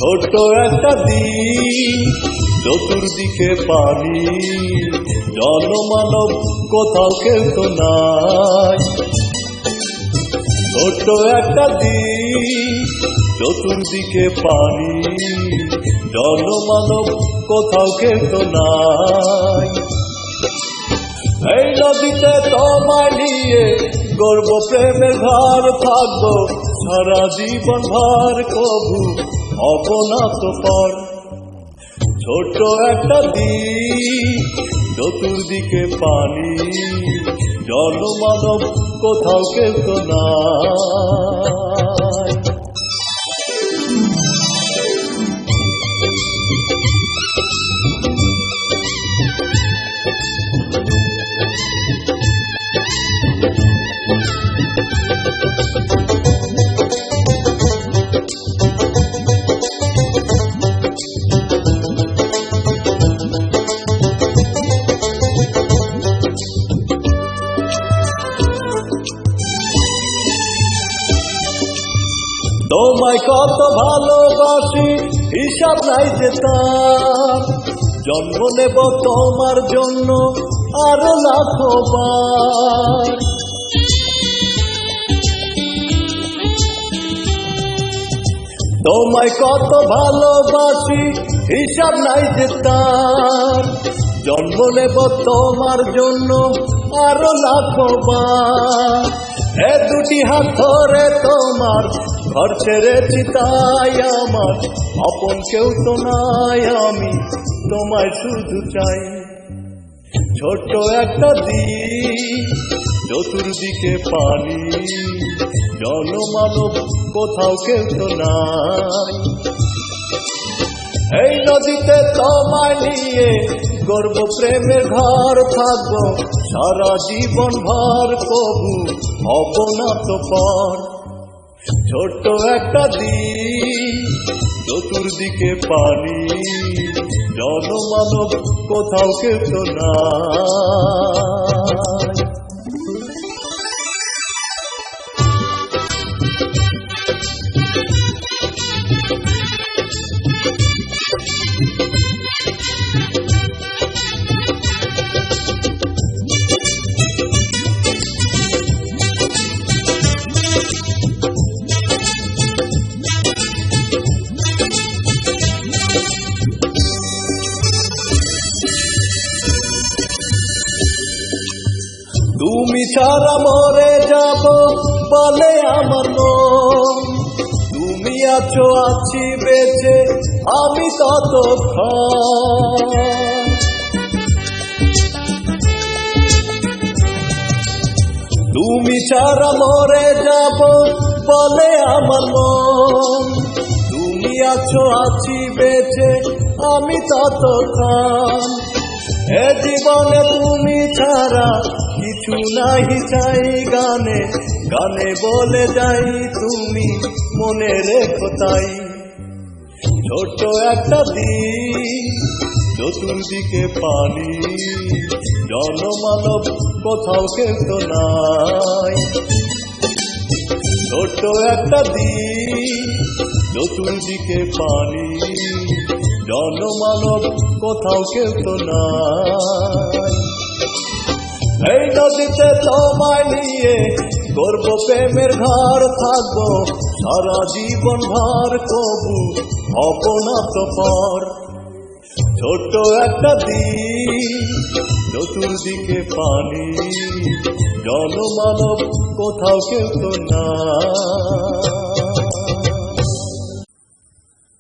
ছোট একটা দিন চতুর্দিকে পানি, জনমানব কোথাও কেউ তো নাই। ছোট একটা দিন চতুর্দিকে পানি, জনমানব কোথাও কেউ তো নাই। এই নদীতে তোমায় নিয়ে গর্ব প্রেমের ঘর থাকবো সারা জীবন ভর, কবু অপনাত পর। ছোট একটা দ্বীপ চতুর্দিকে পানি, জনমানব কোথাও কেউ তো নাই। তোমায় কত ভালোবাসি হিসাব নাই যে তার, জন্ম নেব তোমার জন্য আরো লাখো বার। তোমায় কত ভালোবাসি হিসাব নাই যে তার, জন্ম নেব তোমার জন্য আরো লাখো বার। এ দুটি হাত ধরে তোমার ঘর ছেড়েছি তাই আমার আপন কেউ তো নাই, আমি তোমায় শুধু চাই। ছোট্ট একটা দ্বীপ চতুর্দিকে পানি, জনমানব কোথাও কেউ তো নাই। এই নদীতে তোমায় নিয়ে গর্ব প্রেমের ঘর থাকবো সারা জীবন ভর, কবু অপনাত পর। ছোট্ট একটা দ্বীপ চতুর্দিকে পানি, জনমানব কোথাও কেউ তো নাই। তুমি ছাড়া মরে যাব বলে আমার মন, তুমি আছো আছি বেঁচে আমি ততক্ষণ। তুমি ছাড়া মরে যাব বলে আমার মন, তুমি আছো আছি বেঁচে আমি ততক্ষণ। এ জীবনে তুমি ছাড়া কিছু নাহি চাই, গানে গানে বলে যাই তুমি মনে রেখো তাই। ছোট্ট একটা দ্বীপ চতুর্দিকে পানি, জনমানব কোথাও কেউ তো নাই। ছোট্ট একটা দ্বীপ চতুর্দিকে পানি, জনমানব কোথাও কেউ তো নাই। এই নদীতে তোমায় নিয়ে গর্ব প্রেমের ঘর থাকবো সারা জীবন ভর, কবু অপনাত পর। ছোট্ট একটা দ্বীপ চতুর্দিকে পানি, জনমানব কোথাও কেউ তো নাই।